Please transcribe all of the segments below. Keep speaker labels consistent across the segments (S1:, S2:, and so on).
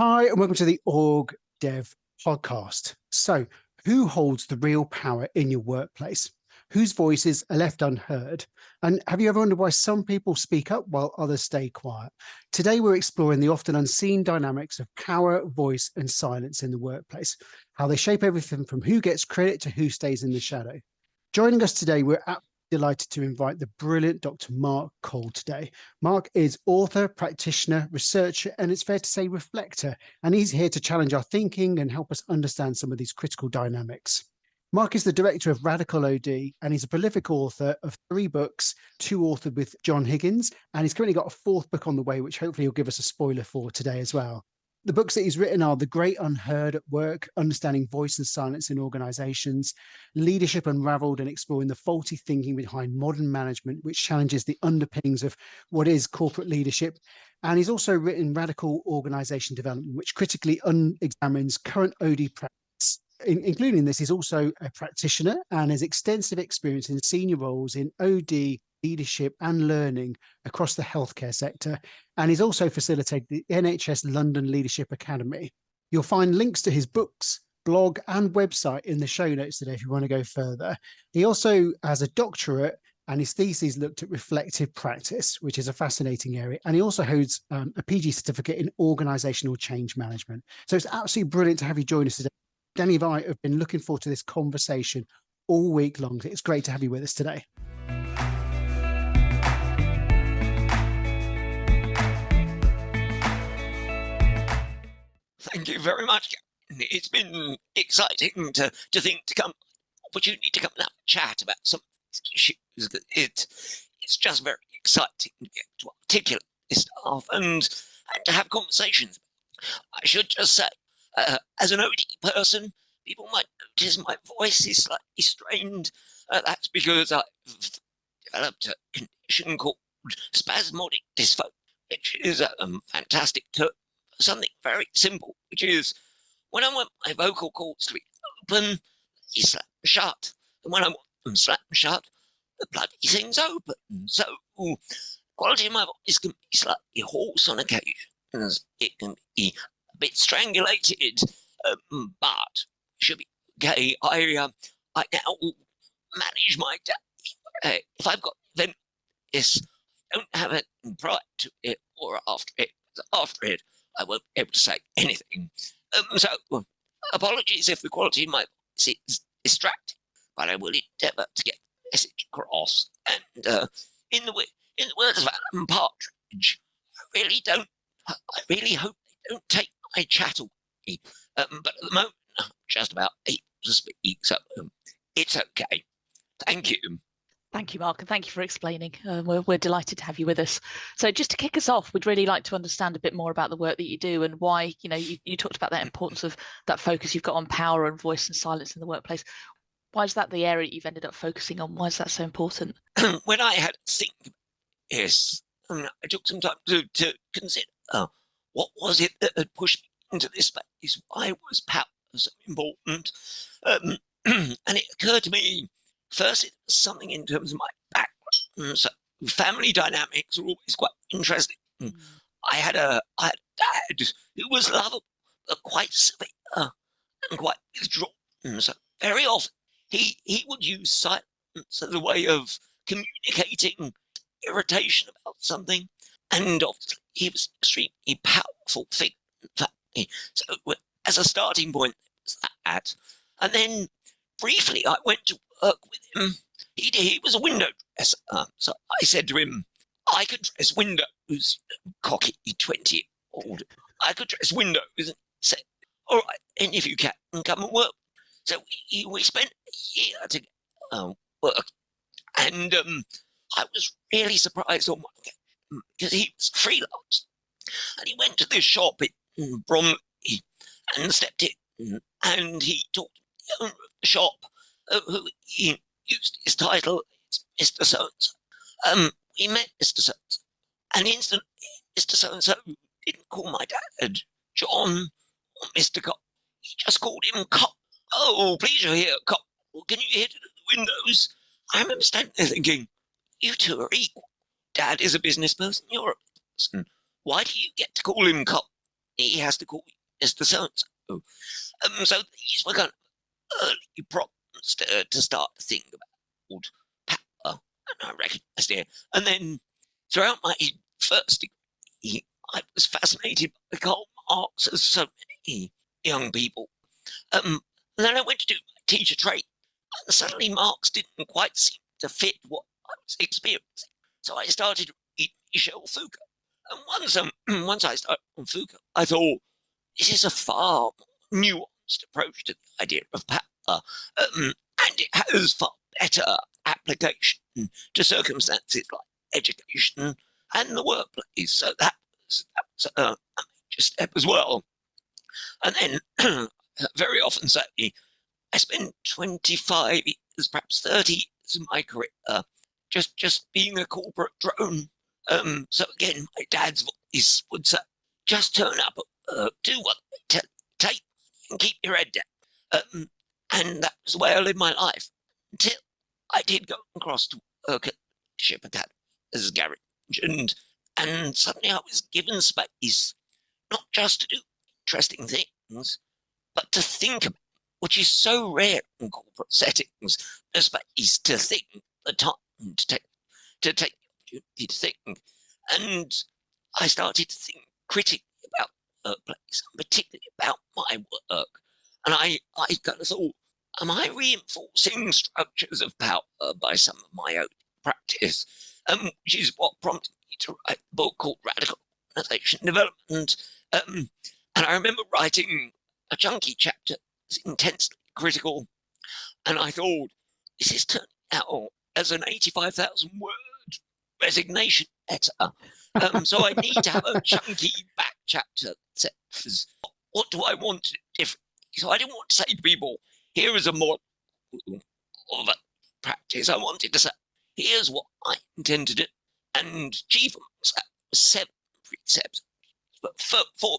S1: Hi, and welcome to the OrgDev podcast. So, who holds the real power in your workplace? Whose voices are left unheard? And have you ever wondered why some people speak up while others stay quiet? Today, we're exploring the often unseen dynamics of power, voice, and silence in the workplace, how they shape everything from who gets credit to who stays in the shadow. Joining us today, we're delighted to invite the brilliant Dr. Mark Cole today. Mark is author, practitioner, researcher, and it's fair to say reflector, and he's here to challenge our thinking and help us understand some of these critical dynamics. Mark is the director of Radical OD, and he's a prolific author of 3 books, 2 authored with John Higgins, and he's currently got a 4th book on the way, which hopefully he'll give us a spoiler for today as well. The books that he's written are The Great Unheard at Work, Understanding Voice and Silence in Organizations, Leadership Unraveled, and Exploring the Faulty Thinking Behind Modern Management, which challenges the underpinnings of what is corporate leadership. And he's also written Radical Organization Development, which critically examines current OD practice. Including this, he's also a practitioner and has extensive experience in senior roles in OD, leadership and learning across the healthcare sector, and he's also facilitated the NHS London Leadership Academy. You'll find links to his books, blog and website in the show notes today if you want to go further. He also has a doctorate, and his thesis looked at reflective practice, which is a fascinating area, and he also holds a PG certificate in organizational change management. So it's absolutely brilliant to have you join us today. Danny and I have been looking forward to this conversation all week long. It's great to have you with us today.
S2: Thank you very much. It's been exciting to come opportunity to come and have a chat about some issues. It's just very exciting to get to articulate this stuff and to have conversations. I should just say, as an OD person, people might notice my voice is slightly strained. That's because I've developed a condition called spasmodic dysphonia, which is a fantastic term for something very simple, which is when I want my vocal cords to be open, they slam shut. And when I want them slam shut, the bloody thing's open. So quality of my voice can be slightly hoarse on occasions. It can be a bit strangulated, but should be okay. I now manage my day. If I've got them, yes, I don't have it prior to it or after it. After it, I won't be able to say anything. So apologies if the quality of my voice is distracting, but I will endeavour to get the message across. And in the words of Alan Partridge, I really hope they don't take my chat away. But at the moment, I'm just about able to speak, so it's okay. Thank you.
S3: Thank you, Mark, and thank you for explaining. We're delighted to have you with us. So just to kick us off, we'd really like to understand a bit more about the work that you do and why, you talked about that importance of that focus you've got on power and voice and silence in the workplace. Why is that the area you've ended up focusing on? Why is that so important?
S2: When I had to think about this, I took some time to consider what was it that had pushed me into this space? Why was power so important? And it occurred to me, first, it was something in terms of my background. So family dynamics are always quite interesting. I had a dad who was lovable, but quite severe and quite withdrawn. So very often he would use silence as a way of communicating irritation about something. And obviously he was an extremely powerful figure in the family. So as a starting point, there was that. And then briefly I went to work with him. He was a window dresser. So I said to him, I could dress windows, cocky 20-year-old. I could dress windows. And he said, all right, and if you can, come and work. So we spent a year together working. And I was really surprised on one occasion because he was freelance. And he went to this shop in Bromley and stepped in. And he talked to the owner of the shop, who he used his title as Mr. So-and-so. We met Mr. So-and-so, and instantly Mr. So-and-so didn't call my dad John or Mr. Cole. He just called him Cole. Oh, please, you're here, Cole. Well, can you hear to the windows? I remember standing there thinking, you two are equal. Dad is a business person, you're a business person. Why do you get to call him Cole? he has to call you Mr. So-and-so. So these were kind of early problems to start to think about power, and I recognised it. And then throughout my first degree, I was fascinated by Karl Marx, as so many young people. And then I went to do my teacher training, and suddenly Marx didn't quite seem to fit what I was experiencing. So I started reading Michel Foucault. And once I started on Foucault, I thought, this is a far more nuanced approach to the idea of power, and it has far better application to circumstances like education and the workplace. So that was a major step as well. And then very often, certainly, I spent 25 years, perhaps 30 years of my career just being a corporate drone. So again, my dad's voice would say, just turn up, do what they take, and keep your head down. And that was the way I lived my life until I did go across to work at Ship Academy as a garage, and suddenly I was given space not just to do interesting things, but to think about, which is so rare in corporate settings, the space to think, the time to take the opportunity to think. And I started to think critically about the workplace, and particularly about my work. And I kind of thought, am I reinforcing structures of power by some of my own practice? Which is what prompted me to write a book called Radical Organization Development. And I remember writing a chunky chapter that was intensely critical. And I thought, this is turning out as an 85,000 word resignation letter. So I need to have a chunky back chapter that says, what do I want to do differently? So I didn't want to say to people, here is a model of a practice. I wanted to say, here's what I intend to do. And chief amongst that was 7 precepts. But 4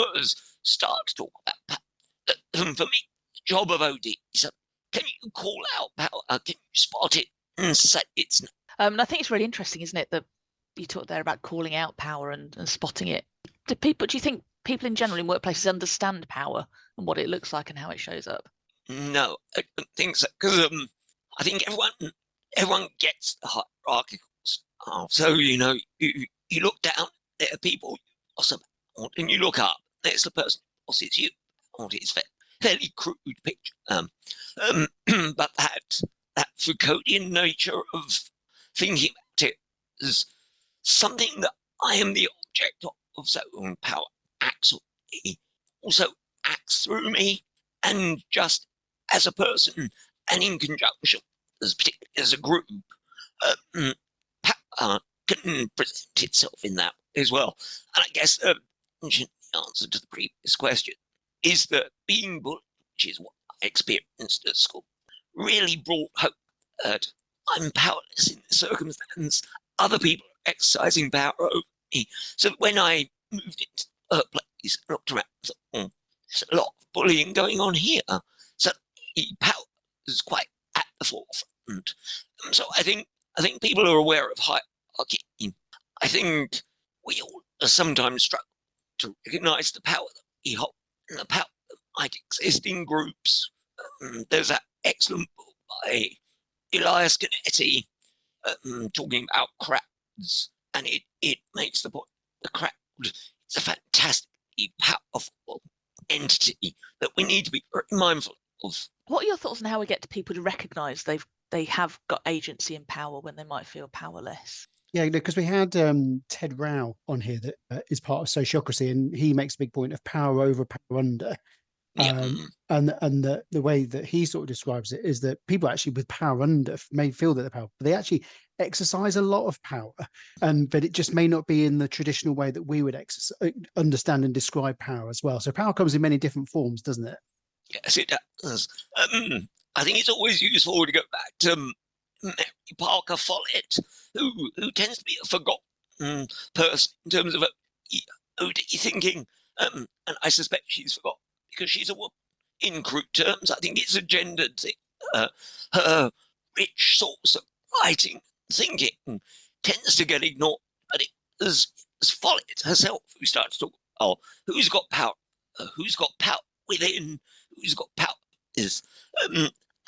S2: was start to talk about power. For me, the job of OD is, can you call out power? Can you spot it and say it's not?
S3: And I think it's really interesting, isn't it, that you talked there about calling out power and spotting it. Do you think people in general in workplaces understand power and what it looks like and how it shows up?
S2: No, I don't think so. Because I think everyone gets the hierarchical stuff. So, you you look down, there are people you boss about, and you look up, there's the person who bosses you. It's a fairly crude picture. But that Foucauldian nature of thinking about it is something that I am the object of. So power acts on me, also acts through me, and just as a person and in conjunction, particularly as a group, power can present itself in that way as well. And I guess the answer to the previous question is that being bullied, which is what I experienced at school, really brought hope that I'm powerless in this circumstance. Other people are exercising power over me. So when I moved into the workplace, looked around, thought, there's a lot of bullying going on here. So power is quite at the forefront. So I think people are aware of hierarchy. I think we all sometimes struggle to recognise the power that we hold and the power that might exist in groups. There's that excellent book by Elias Canetti talking about crowds, and it makes the point the crowd is a fantastically powerful entity that we need to be very mindful of.
S3: What are your thoughts on how we get to people to recognise they have got agency and power when they might feel powerless?
S1: Yeah, because we had Ted Rao on here that is part of Sociocracy, and he makes a big point of power over, power under. And the way that he sort of describes it is that people actually with power under may feel that they're powerful, but they actually exercise a lot of power, but it just may not be in the traditional way that we would understand and describe power as well. So power comes in many different forms, doesn't it?
S2: Yes, it does. I think it's always useful to go back to Mary Parker Follett, who tends to be a forgotten person in terms of OD thinking, and I suspect she's forgotten because she's a woman. In crude terms, I think it's a gendered thing. Her rich source of writing, thinking, tends to get ignored. But it was Follett herself who started to talk who's got power, who's got power within, who's got power is,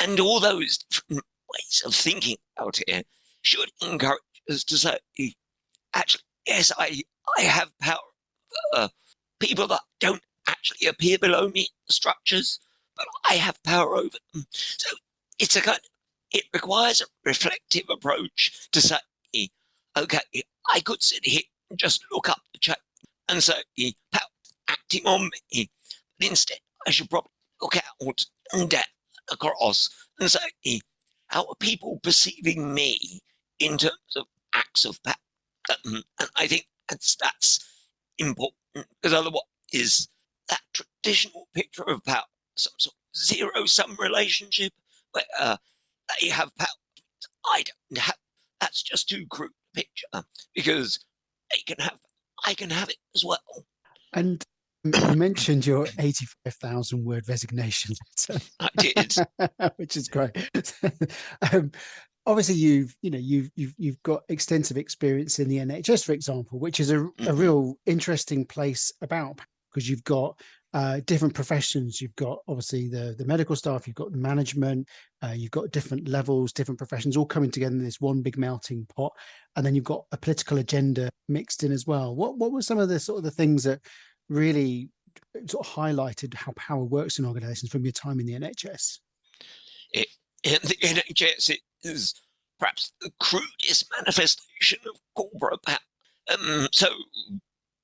S2: and all those different ways of thinking about it should encourage us to say, actually, yes, I have power. People that don't actually appear below me in the structures, but I have power over them. So it's it requires a reflective approach to say, okay, I could sit here and just look up the chain and say, power acting on me. But instead, I should probably look out and down across and say, how are people perceiving me in terms of acts of power? And I think that's important, because otherwise is that traditional picture of power, some sort of zero-sum relationship where they have power. I don't have. That's just too crude a picture, because I can have it as well.
S1: And you mentioned your 85,000 word resignation letter.
S2: I did,
S1: which is great. Obviously, you've got extensive experience in the NHS, for example, which is a real interesting place about, because you've got different professions. You've got obviously the medical staff, you've got the management, you've got different levels, different professions all coming together in this one big melting pot, and then you've got a political agenda mixed in as well. What were some of the sort of the things that really sort of highlighted how power works in organisations from your time in the NHS?
S2: In the NHS, it is perhaps the crudest manifestation of corporate power. So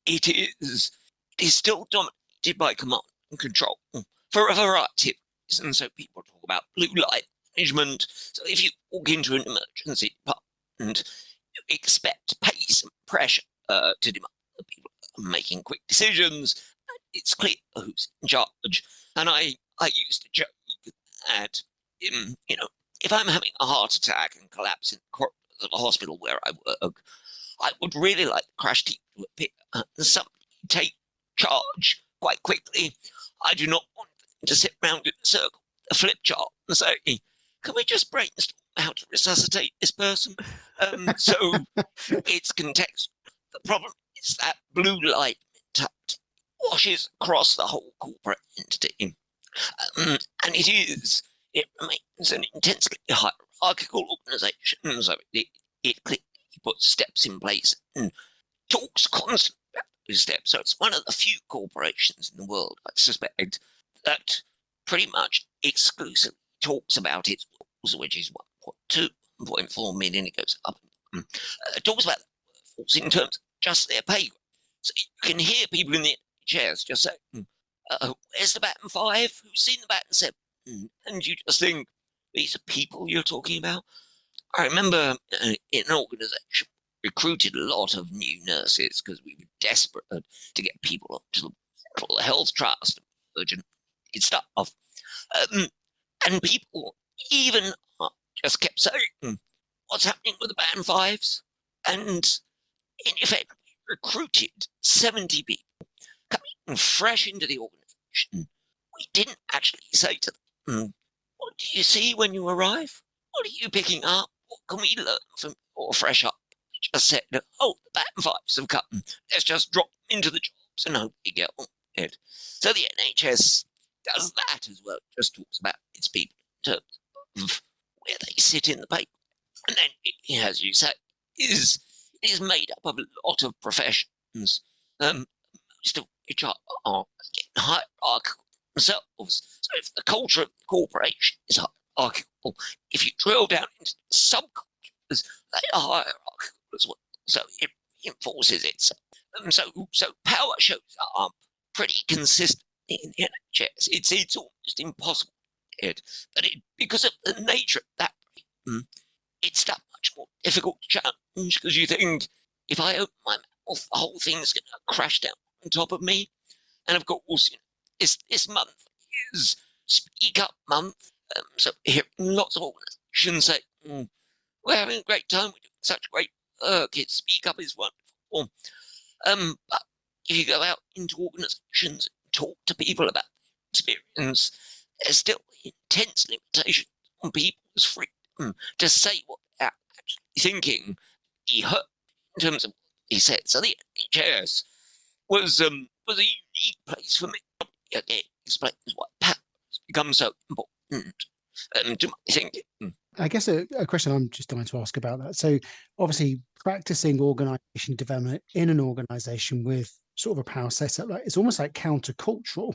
S2: it is still dominated by command and control for a variety of reasons. So people talk about blue light management. So if you walk into an emergency department, you expect pace and pressure to demand that people are making quick decisions. It's clear who's in charge. And I used to joke that, if I'm having a heart attack and collapse in the corridors of the hospital where I work, I would really like the crash team to appear and somebody take charge quite quickly. I do not want them to sit around in a circle, a flip chart, and say, can we just brainstorm how to resuscitate this person? So it's contextual. The problem is that blue light mentality washes across the whole corporate entity. And it remains an intensely hierarchical organisation, so it clearly puts steps in place and talks constantly about those steps. So it's one of the few corporations in the world, I suspect, that pretty much exclusively talks about its rules, which is 1.2, 1.4 million, it goes up. Talks about the workforce in terms of just their pay grade. So you can hear people in the chairs just saying, where's the Baton 5? Who's seen the Baton 7? And you just think, these are people you're talking about? I remember in an organisation, recruited a lot of new nurses because we were desperate to get people up to the Central Health Trust, urgent stuff. And people even just kept saying, what's happening with the Band 5s? And in effect, we recruited 70 people coming fresh into the organisation. We didn't actually say to them, what do you see when you arrive? What are you picking up? What can we learn from your fresh up? We just said, oh, the Band 5s have come. Let's just drop them into the jobs and hope we get on with it. So the NHS does that as well. It just talks about its people in terms of where they sit in the paper. And then, as you say, it is made up of a lot of professions, most of which are getting hierarchical themselves. So if the culture of the corporation is hierarchical, if you drill down into subcultures, they are hierarchical as well. So it reinforces itself. So power shows up pretty consistently in the NHS. It's almost impossible to get, but because of the nature of that, it's that much more difficult to challenge, because you think, if I open my mouth, the whole thing's going to crash down on top of me. And of course, this month is Speak Up Month. So hearing lots of organisations say, we're having a great time, we're doing such great work, Speak Up is wonderful. But if you go out into organisations and talk to people about their experience, there's still intense limitations on people's freedom to say what they're actually thinking. He heard in terms of what he said. So the NHS was was a unique place for me. Again, explains why power has become so important to my thinking.
S1: I guess a question I'm just dying to ask about that. So obviously practicing organization development in an organization with sort of a power setup, like it's almost like countercultural.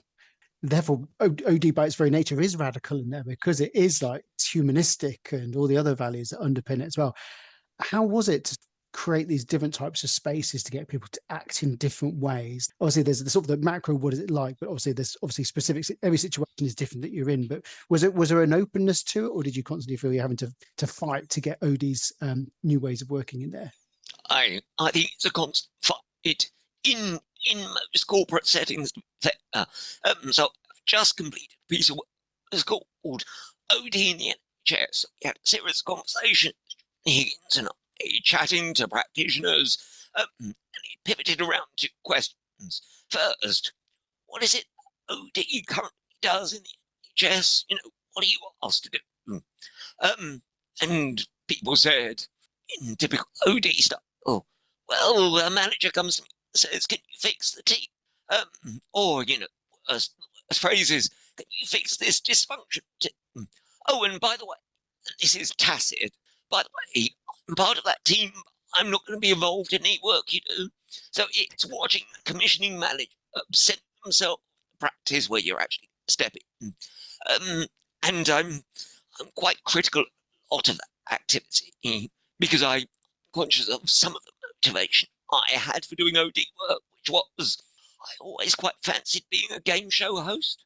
S1: Therefore, OD by its very nature is radical in there because it is like it's humanistic and all the other values that underpin it as well. How was it to create these different types of spaces to get people to act in different ways? Obviously, there's the sort of the macro, what is it like? But obviously, there's obviously specifics. Every situation is different that you're in. But was there an openness to it, or did you constantly feel you're having to fight to get OD's new ways of working in there?
S2: I think it's a constant fight in most corporate settings. So I've just completed a piece of work that's called OD in the NHS. We had a serious conversation, Higgins and I, chatting to practitioners, and it pivoted around 2 questions. First, what is it OD currently does in the NHS? What are you asked to do? And people said, in typical OD stuff, oh, well, a manager comes to me and says, can you fix the team? Or, as phrases, can you fix this dysfunction? Oh, and by the way, this is tacit. By the way, I'm part of that team. I'm not going to be involved in any work you do. So it's watching the commissioning manager send themselves to practice where you're actually stepping. And I'm quite critical of a lot of that activity because I'm conscious of some of the motivation I had for doing OD work, which was I always quite fancied being a game show host.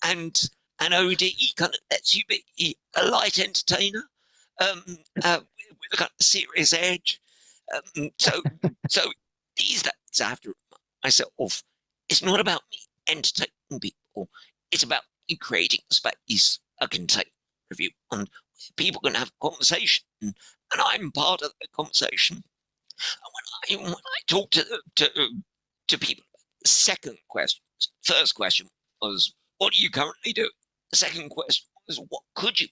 S2: And an OD kind of lets you be a light entertainer with a kind of serious edge. So these days I have to remind myself, it's not about me entertaining people. It's about me creating a space, a container review, and people can have a conversation, and I'm part of the conversation. And when I talk to people, the second question, first question was, what do you currently do? The second question was, what could you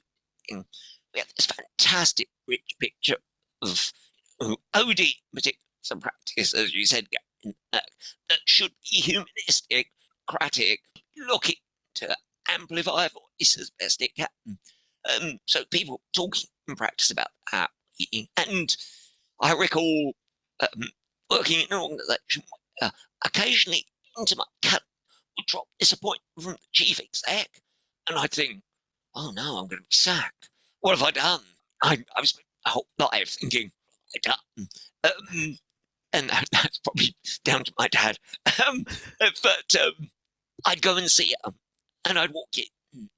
S2: do? We have this fantastic rich picture of OD in particular, some practice, as you said, that should be humanistic, democratic, looking to amplify voice as best it can. So people talking in practice about that. And I recall working in an organisation where occasionally into my cut would drop disappointment from the chief exec, and I'd think, oh no, I'm going to be sacked. What have I done? I've spent my whole life thinking, what have I done? And that's probably down to my dad. But I'd go and see her, and I'd walk in,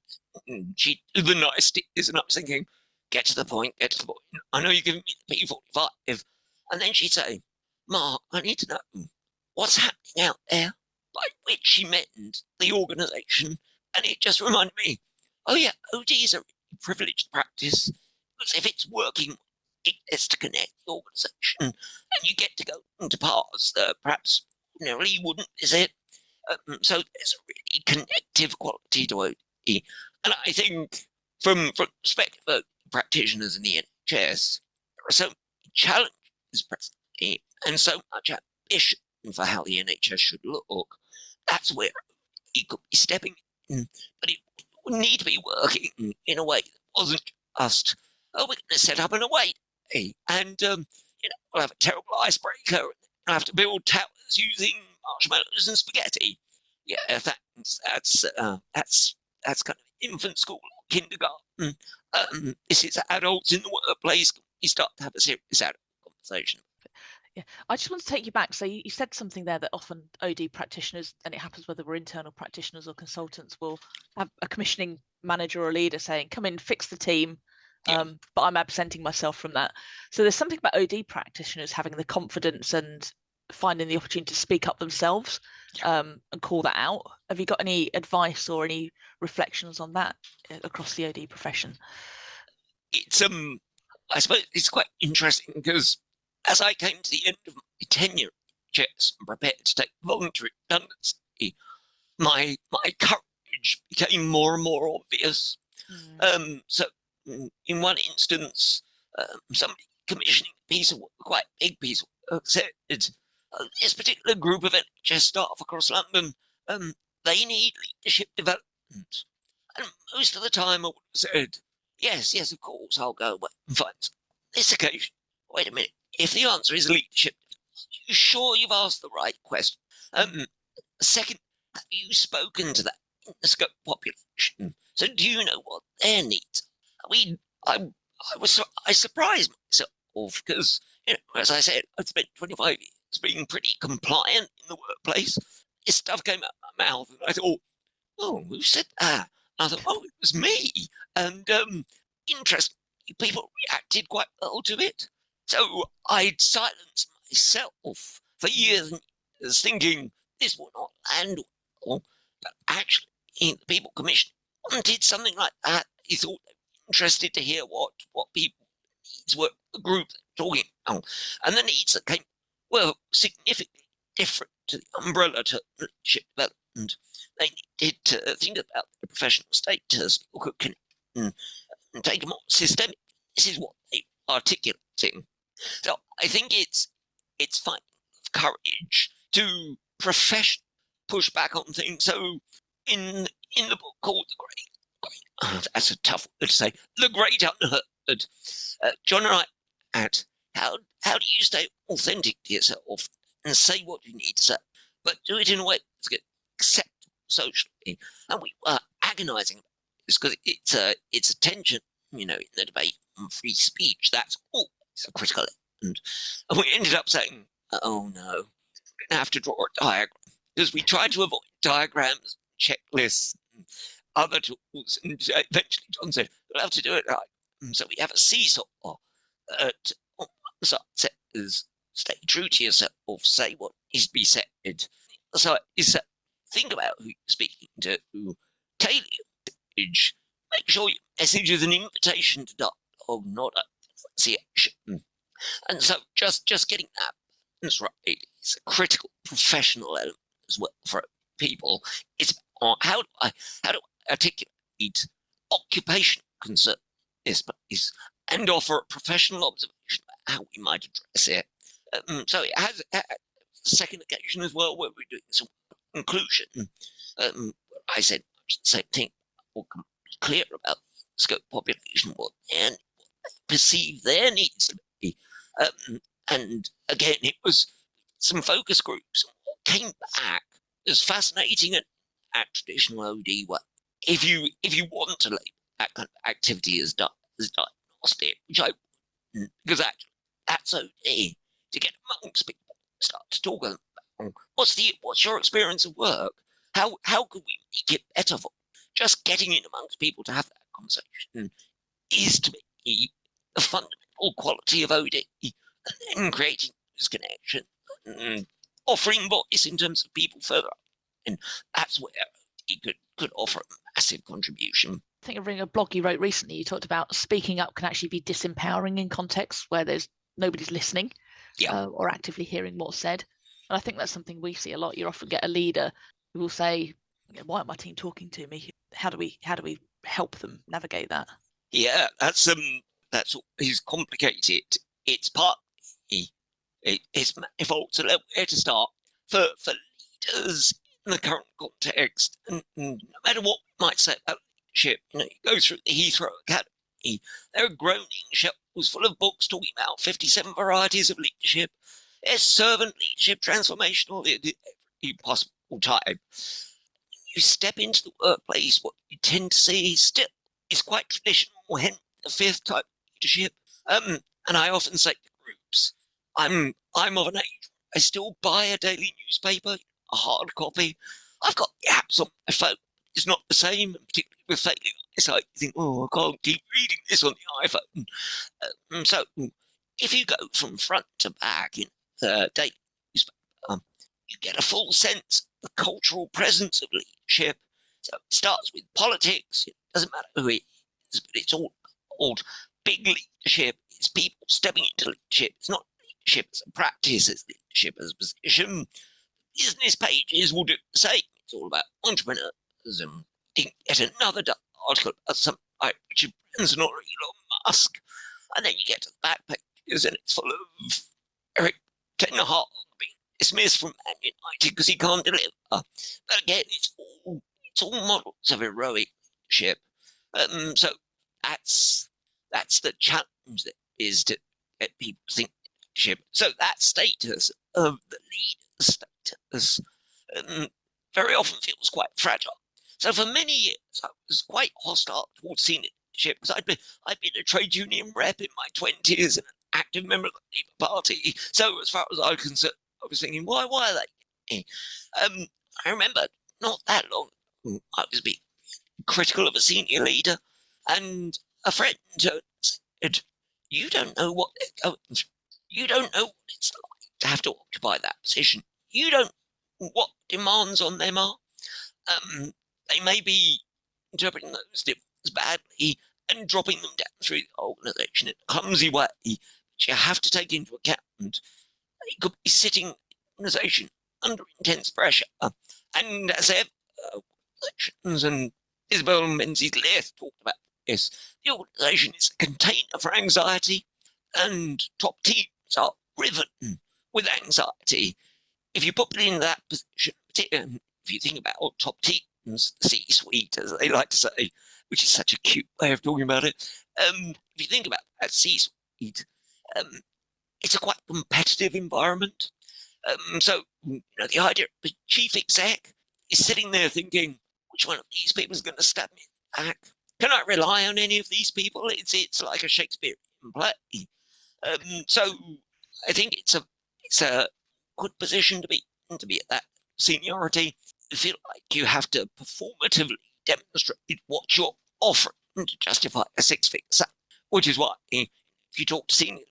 S2: and she'd do the niceties, and I was thinking, get to the point. I know you're giving me the P45. And then she'd say, Mark, I need to know what's happening out there, by which she meant the organisation. And it just reminded me, oh yeah, OD is a really privileged practice, because if it's working, it gets to connect the organisation, and you get to go into paths that perhaps ordinarily you wouldn't visit. So there's a really connective quality to OD. And I think from the perspective of practitioners in the NHS, there are so many challenges presently and so much ambition for how the NHS should look. That's where he could be stepping in, but it would need to be working in a way that wasn't just, oh, we're going to set up an away day, and we'll have a terrible icebreaker, and I'll have to build towers using marshmallows and spaghetti. Yeah, thanks. That's kind of infant school or kindergarten. This is adults in the workplace. You start to have a serious adult conversation.
S3: Yeah, I just want to take you back. So you said something there that often OD practitioners, and it happens whether we're internal practitioners or consultants, will have a commissioning manager or a leader saying, come in, fix the team, but I'm absenting myself from that. So there's something about OD practitioners having the confidence and finding the opportunity to speak up themselves and call that out. Have you got any advice or any reflections on that across the OD profession?
S2: It's I suppose it's quite interesting because as I came to the end of my tenure and prepared to take voluntary redundancy, my courage became more and more obvious. So in one instance, somebody commissioning a piece of work, quite a big piece of work, said, This particular group of NHS staff across London, they need leadership development. And most of the time I would have said, yes, of course, I'll go away and find some. This occasion, wait a minute, if the answer is leadership, are you sure you've asked the right question? Second, have you spoken to that scope population? So do you know what their needs are? I surprised myself because, as I said, I'd spent 25 years being pretty compliant in the workplace. This stuff came out of my mouth, and I thought, oh, who said that? I thought, oh, it was me. And interestingly, people reacted quite well to it. So I'd silenced myself for years and years, thinking this will not land well. But actually, the People Commission wanted something like that. He thought they were interested to hear what people needs were, the group talking about. And the needs that came were significantly different to the umbrella to leadership development. They needed to think about their professional status, who could connect and take a more systemic. This is what they are articulating. So I think it's finding courage to professionally push back on things. So in the book called The Great, that's a tough word to say, The Great Unheard, John and I at how do you stay authentic to yourself and say what you need to say, but do it in a way that's acceptable socially? And we were agonising about this because it's a tension, in the debate on free speech. That's always a critical element. And we ended up saying, oh no, we're going to have to draw a diagram, because we tried to avoid diagrams, checklists, and other tools. And eventually John said, we'll have to do it right. And so we have a seesaw. On one side says, stay true to yourself, say what needs to be said. The other side is think about who you're speaking to, tailor your message, make sure your message is an invitation to dialogue, not a denunciation. And so just getting that balance right is a critical professional element as well for people. It's how do I articulate occupational concern in this place and offer a professional observation about how we might address it. So it has a second occasion as well where we're doing some inclusion. I said the same thing. We'll be clear about the scope population, what they perceive their needs to be. And again, it was some focus groups. What came back as fascinating at traditional OD way. If you want to label that kind of activity as diagnostic, which I wouldn't, because actually that's OD, to get amongst people, start to talk about what's your experience of work? How could we make it better for you? Just getting in amongst people to have that conversation is to me the fundamental quality of OD, and then creating this connection and offering voice in terms of people further up. And that's where he could offer a massive contribution.
S3: I think of reading a blog you wrote recently, you talked about speaking up can actually be disempowering in contexts where nobody's listening or actively hearing what's said. And I think that's something we see a lot. You often get a leader who will say, why aren't my team talking to me? How do we help them navigate that?
S2: Yeah, that's is complicated. It's partly it's manifold. So where to start for leaders in the current context, and no matter what we might say about leadership, you go through the Heathrow Academy, there are groaning shelves full of books talking about 57 varieties of leadership. There's servant leadership, transformational, every possible type. You step into the workplace, what you tend to see still is quite traditional, hence the fifth type of leadership. And I often say to groups, I'm of an age, I still buy a daily newspaper, a hard copy. I've got the apps on my phone. It's not the same, particularly with failing eyesight. You think, I can't keep reading this on the iPhone. So if you go from front to back in the daily newspaper, you get a full sense of the cultural presence of leadership. So it starts with politics. It doesn't matter who it is, but it's all big leadership. It's people stepping into leadership. It's not leadership as a practice, it's leadership as a position. Business pages will do the same. It's all about entrepreneurs. And you can get another article about something like Richard Branson or Elon Musk. And then you get to the back pages and it's full of Eric Ten Hag being dismissed from Man United because he can't deliver. But again, it's all models of heroic leadership. So that's the challenge that is to get people to think leadership. So that status of the leader status very often feels quite fragile. So for many years, I was quite hostile towards senior leadership because I'd been a trade union rep in my 20s and an active member of the Labour Party. So as far as I was concerned, I was thinking, why are they? I remember not that long ago, I was being critical of a senior leader, and a friend said, "You don't know what they're going through. You don't know what it's like to have to occupy that position. You don't know what demands on them are. They may be interpreting those demands badly and dropping them down through the organisation in a clumsy way, which you have to take into account. They could be sitting in the organisation under intense pressure. And as ever, elections, and Isabel Menzies-Leith talked about this, the organisation is a container for anxiety, and top teams are riven with anxiety. If you put it in that position, if you think about top teams, the C-suite, as they like to say, which is such a cute way of talking about it, if you think about that C-suite, it's a quite competitive environment. So the idea of the chief exec is sitting there thinking, which one of these people is going to stab me in the back? Can I rely on any of these people? It's like a Shakespearean play. So I think it's a good position to be at that seniority. You feel like you have to performatively demonstrate what you're offering to justify a six-figure salary, which is why if you talk to senior,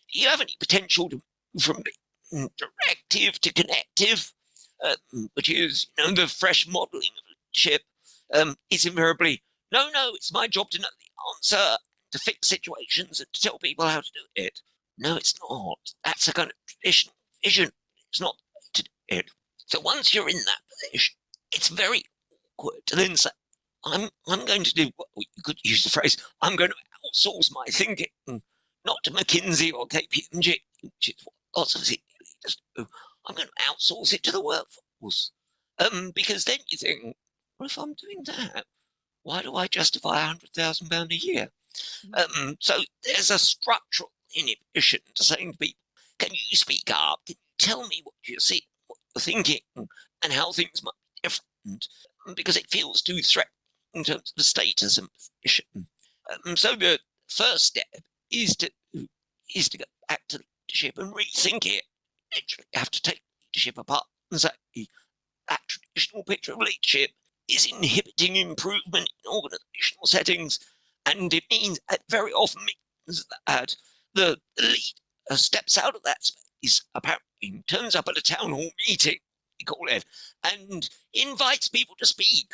S2: you have any potential to move from directive to connective, which is the fresh modelling of leadership. Is invariably no, it's my job to know the answer, to fix situations, and to tell people how to do it. No, it's not. That's a kind of traditional vision. It's not to do it. So once you're in that position, it's very awkward to then say, I'm going to do what you could use the phrase, I'm going to outsource my thinking, not to McKinsey or KPMG, which is what lots of senior leaders do. I'm going to outsource it to the workforce. Because then you think, well, if I'm doing that, why do I justify £100,000 a year? So there's a structural inhibition to saying to people, can you speak up? Can you tell me what you see, what you're thinking, and how things might be different? Because it feels too threatening in terms of the status and position. So the first step is to go back to leadership and rethink it. Literally, you have to take leadership apart and say that traditional picture of leadership is inhibiting improvement in organizational settings, and it means it very often means that the leader steps out of that space, apparently turns up at a town hall meeting, we call it, and invites people to speak.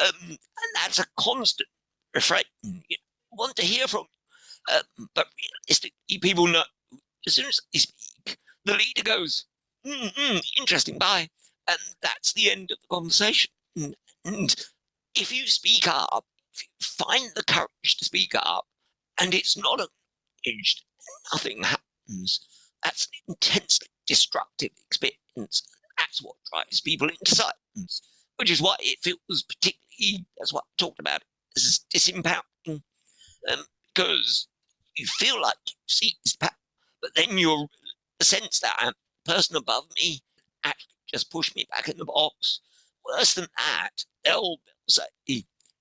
S2: And that's a constant refrain. You want to hear from you. But realistically, people know as soon as they speak, the leader goes, interesting, bye. And that's the end of the conversation. And if you speak up, if you find the courage to speak up, and it's not acknowledged, nothing happens, that's an intensely destructive experience. That's what drives people into silence, which is why it feels particularly, that's what I talked about, as disempowering, because you feel like you seized power, but then you're the sense that the person above me actually just pushed me back in the box. Worse than that, they'll say,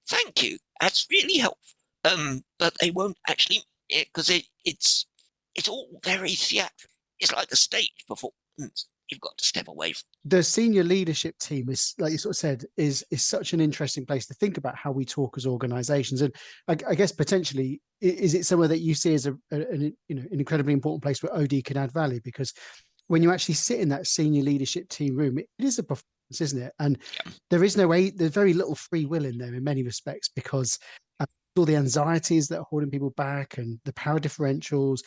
S2: thank you, that's really helpful. But they won't actually, because it's all very theatrical. It's like a stage performance. You've got to step away from.
S1: The senior leadership team is, like you sort of said, is such an interesting place to think about how we talk as organizations. And I guess potentially, is it somewhere that you see as an incredibly important place where OD can add value? Because when you actually sit in that senior leadership team room, it is a performance, isn't it? And there's very little free will in there in many respects, because all the anxieties that are holding people back and the power differentials.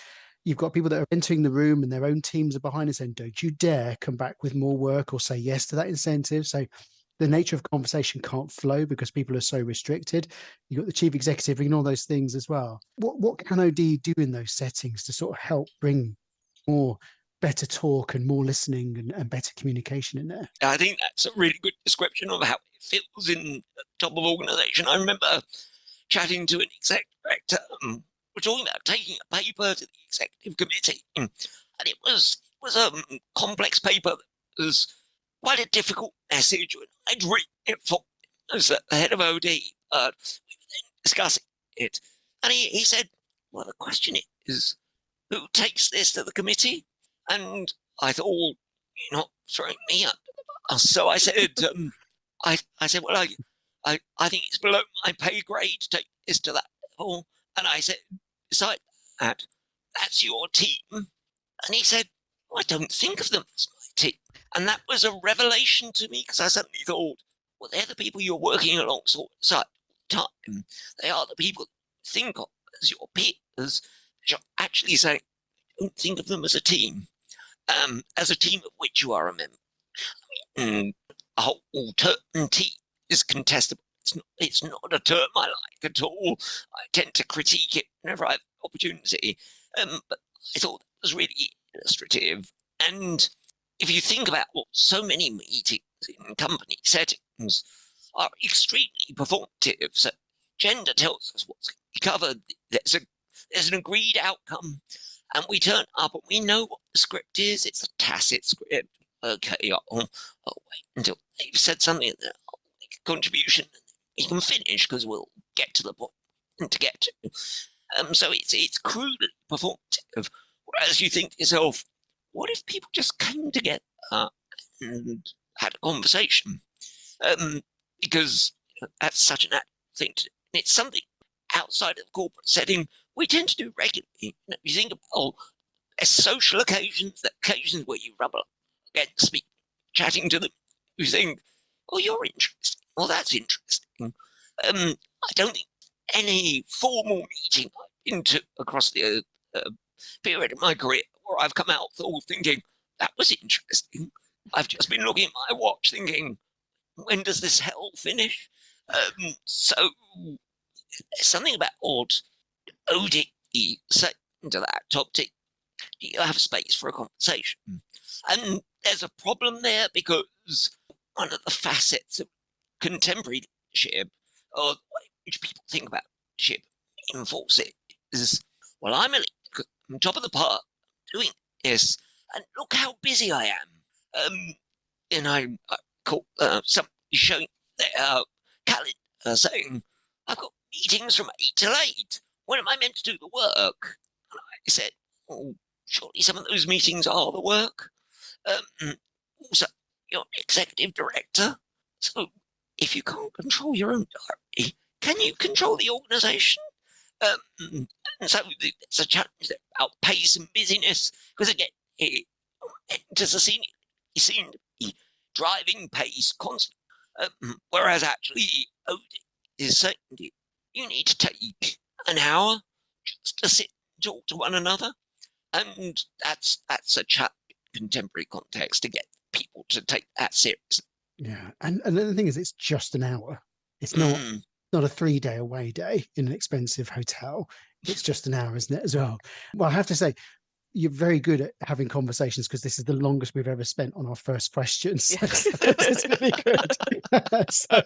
S1: You've got people that are entering the room and their own teams are behind and saying, don't you dare come back with more work or say yes to that incentive. So the nature of conversation can't flow because people are so restricted. You've got the chief executive and all those things as well. What can OD do in those settings to sort of help bring more better talk and more listening and better communication in there.
S2: I think that's a really good description of how it feels in the top of organisation. I remember chatting to an exec director. We're talking about taking a paper to the executive committee, and it was a complex paper that was quite a difficult message. I'd written it for as the head of OD, but we were then discussing it, and he said, "Well, the question is, who takes this to the committee?" And I thought, "Well, you're not throwing me up." So I said, I said, "Well, I think it's below my pay grade to take this to that level." And I said, "Besides that, that's your team." And he said, "I don't think of them as my team." And that was a revelation to me, because I suddenly thought, well, they're the people you're working alongside all the time. They are the people you think of as your peers. You're actually saying, don't think of them as a team of which you are a member. I mean, a whole term T is contestable. It's not a term I like at all. I tend to critique it whenever I have opportunity. But I thought that was really illustrative. And if you think about what so many meetings in company settings are extremely performative. So gender tells us what's covered. There's an agreed outcome, and we turn up and we know what the script is. It's a tacit script. Okay, I'll wait until they've said something, and then I'll make a contribution, and we can finish because we'll get to the point to get to. So it's crudely performative. Whereas you think to yourself, what if people just came together and had a conversation? Because that's such an natural thing to do. And it's something outside of the corporate setting we tend to do regularly. You think about social occasions, the occasions where you rub up against people, chatting to them, you think, oh, you're interesting. Well, that's interesting. I don't think any formal meeting I've been to across the period of my career where I've come out thinking, that was interesting. I've just been looking at my watch thinking, when does this hell finish? So there's something about OD saying to that topic, do you have space for a conversation? And there's a problem there, because one of the facets of contemporary leadership, or the way in which people think about leadership, enforce it, is, well, I'm a leader, I'm top of the part, doing this, and look how busy I am. And I caught somebody showing their calendar saying, I've got meetings from 8 till 8. When am I meant to do the work? And I said, oh, surely some of those meetings are the work. Also, you're an executive director, so if you can't control your own diary, can you control the organisation? And so it's a challenge about pace and busyness, because again, it enters a scene, you seem to be driving pace constantly, whereas actually OD is saying you need to take an hour just to sit and talk to one another, and that's a challenge in contemporary context to get people to take that seriously.
S1: Yeah, and the thing is, it's just an hour. It's not a 3-day away day in an expensive hotel. It's just an hour, isn't it, as well? Well, I have to say, you're very good at having conversations, because this is the longest we've ever spent on our first questions.
S3: Yes.
S1: It's really good. So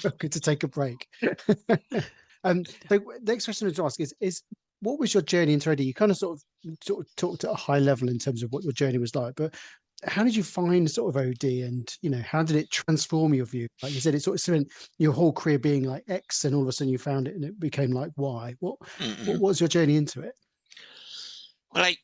S1: we're good to take a break. The next question I was to ask is what was your journey into OD? You kind of sort of talked at a high level in terms of what your journey was like, but how did you find sort of OD, and how did it transform your view? Like you said, it sort of spent your whole career being like X, and all of a sudden you found it and it became like Y. What was your journey into it?
S2: Well, I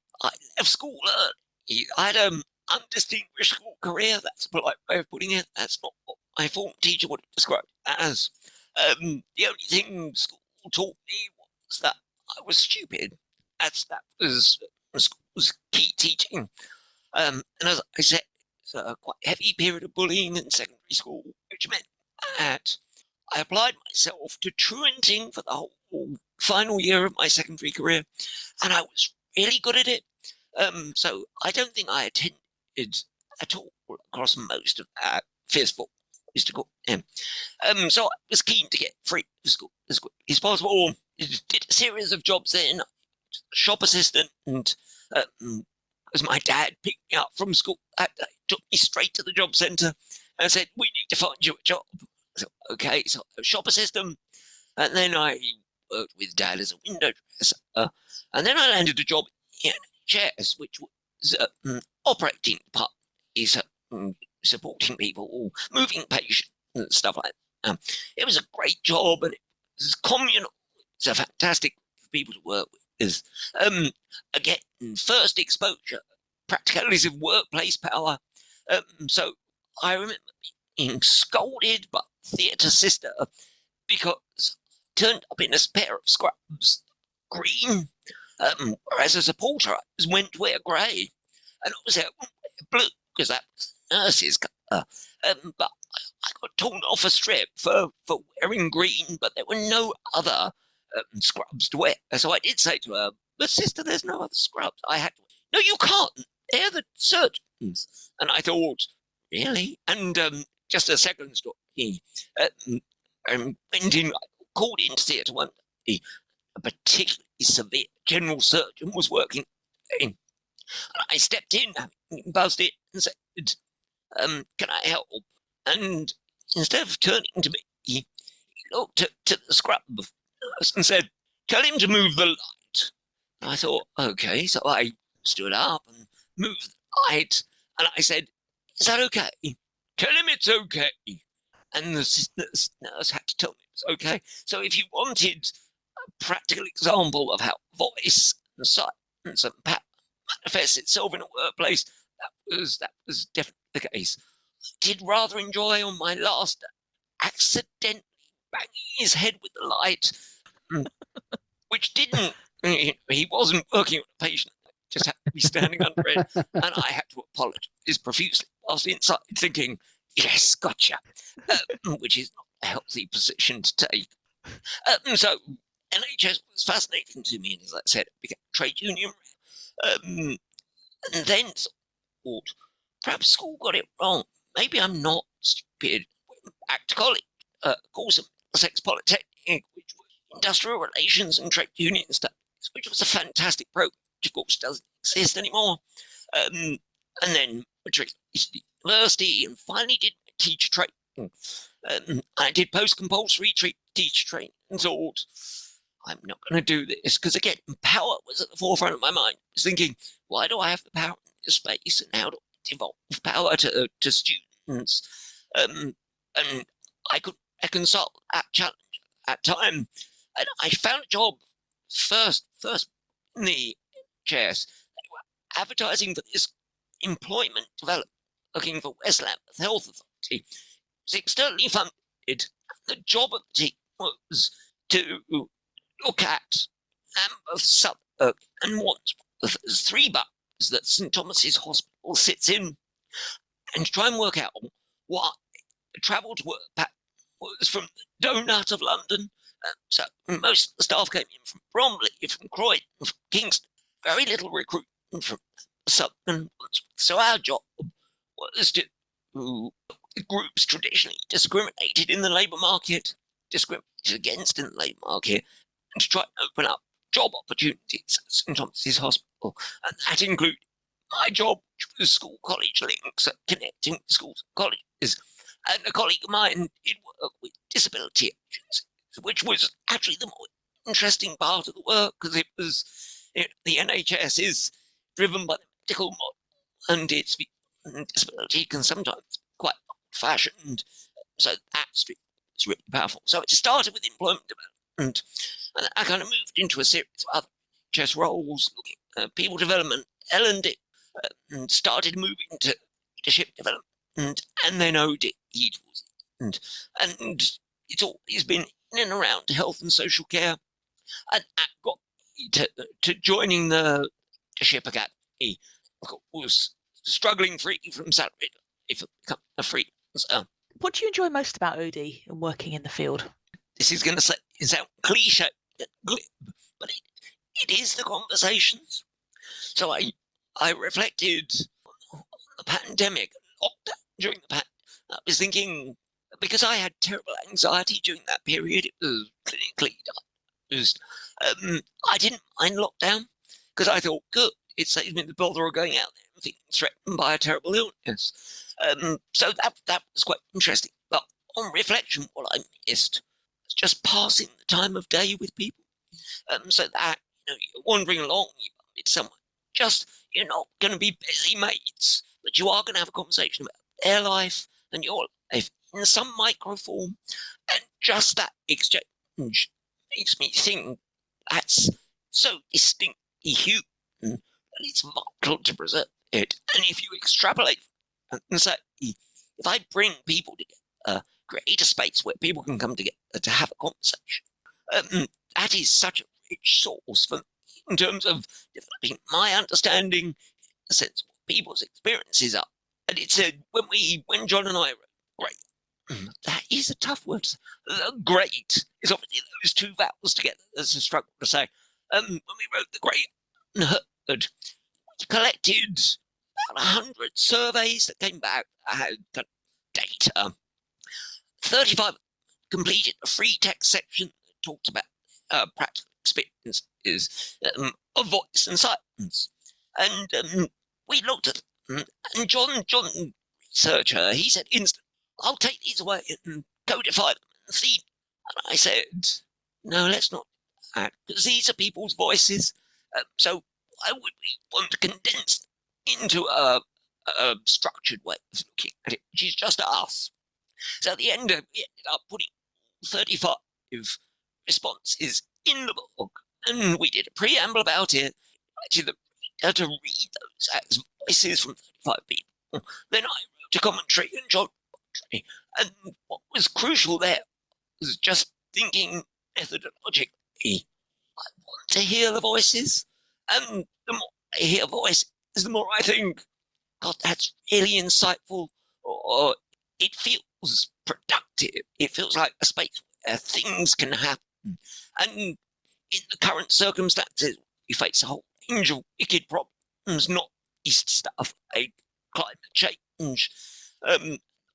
S2: left school early. I had an undistinguished school career. That's a polite way of putting it. That's not what my former teacher would have described it as. The only thing school taught me was that I was stupid. That was school's key teaching. And as I said, it's a quite heavy period of bullying in secondary school, which meant that I applied myself to truanting for the whole final year of my secondary career, and I was really good at it. So I don't think I attended at all across most of that fearful used to go. So I was keen to get free to school as quickly as possible. Did a series of jobs then, shop assistant, and as my dad picked me up from school that day, took me straight to the job centre and said, "We need to find you a job." So, okay, so a shop assistant, and then I worked with Dad as a window dresser, and then I landed a job in NHS, which was operating part, is supporting people, or moving patients and stuff like that. It was a great job, and it was communal. It's a fantastic for people to work with. Is again, first exposure, practicalities of workplace power. So I remember being scolded by the theatre sister because I turned up in a pair of scrubs, green, whereas as a porter I was meant to wear grey, and obviously I wouldn't wear blue because that was nurse's colour. But I got torn off a strip for wearing green, but there were no other scrubs to wear. So I did say to her, "But sister, there's no other scrubs." I had to. "No, you can't. They're the surgeons." And I thought, really? And just a second story. Went in, called into theatre one day. A particularly severe general surgeon was working. And I stepped in, buzzed in, and said, "Can I help?" And instead of turning to me, he looked to the scrub and said, "Tell him to move the light." And I thought, okay, so I stood up and moved the light, and I said, "Is that okay?" "Tell him it's okay." And the nurse had to tell me it's okay. So if you wanted a practical example of how voice and silence and power manifests itself in a workplace, that was definitely the case. I did rather enjoy on my last accidentally banging his head with the light, which didn't, he wasn't working on a patient, just happened to be standing under it, and I had to apologise profusely whilst inside thinking, yes, gotcha, which is not a healthy position to take. So NHS was fascinating to me, and as I said, I became a trade union rep, and then thought, perhaps school got it wrong. Maybe I'm not stupid. Went back to college, course of Middlesex Polytechnic, which was industrial relations and trade union studies, which was a fantastic program, which of course doesn't exist anymore. And then matriculated to university and finally did teacher training. I did post-compulsory teacher training and thought, I'm not going to do this, because again, power was at the forefront of my mind. I was thinking, why do I have the power in this space, and how do I devolve power to students? And I could reconcile that challenge at that time, and I found a job first in the NHS. They were advertising for this employment development, looking for West Lambeth Health Authority. It was externally funded. The job of the team was to look at Lambeth, Southwark, and Wandsworth as three boroughs that St Thomas's Hospital sits in, and to try and work out why the travel to work was from the donut of London. So most of the staff came in from Bromley, from Croydon, from Kingston. Very little recruitment from Southern. So our job was to groups traditionally discriminated in the labour market, discriminated against in the labour market, and to try and open up job opportunities at St Thomas's Hospital. And that included my job, which was school college links, connecting with schools and colleges. And a colleague of mine did work with disability agencies, which was actually the more interesting part of the work, because it was, the NHS is driven by the medical model, and its disability can sometimes be quite old-fashioned. So that stream was really powerful. So it started with employment development, and I kind of moved into a series of other NHS roles, looking at people development, L&D, and started moving to leadership development, and then OD towards the end. And it's always been in and around health and social care, and that got me to joining the Leadership Academy. I was struggling free from salary if I become a freelancer.
S3: What do you enjoy most about OD and working in the field?
S2: This is going to sound cliche and glib, but it is the conversations. So I reflected on the pandemic, lockdown during the pandemic. I was thinking, because I had terrible anxiety during that period, it was clinically diagnosed. I didn't mind lockdown because I thought, good, it saves me the bother of going out there and feeling threatened by a terrible illness. So that was quite interesting. But on reflection, what I missed was just passing the time of day with people. So that, you're wandering along, you bump into someone, you're not going to be busy mates, but you are going to have a conversation about their life and your life in some micro form. And just that exchange makes me think that's so distinctly human that it's vital to preserve it. And if you extrapolate and say, if I bring people together, create a space where people can come together to have a conversation, that is such a rich source for me in terms of developing my understanding, a sense of what people's experiences are. And it's when John and I wrote great, that is a tough word. Great is obviously those two vowels together. There's a struggle to say. When we wrote the Great Unheard, we collected about 100 surveys that came back. I had data. 35 completed a free text section that talked about practical experiences of voice and silence. And we looked at them, and John, researcher, he said instantly, I'll take these away and codify them and see. And I said, no, let's not do that, because these are people's voices. So why would we want to condense them into a structured way of looking at it, which is just us? So at the end, we ended up putting 35 responses in the book, and we did a preamble about it, to the reader to read those as voices from 35 people. Then I wrote a commentary and John commentary, and what was crucial there was just thinking methodologically. I want to hear the voices, and the more I hear voices, the more I think, God, that's really insightful, or it feels productive. It feels like a space where things can happen. And in the current circumstances, we face a whole range of wicked problems, not least stuff like climate change,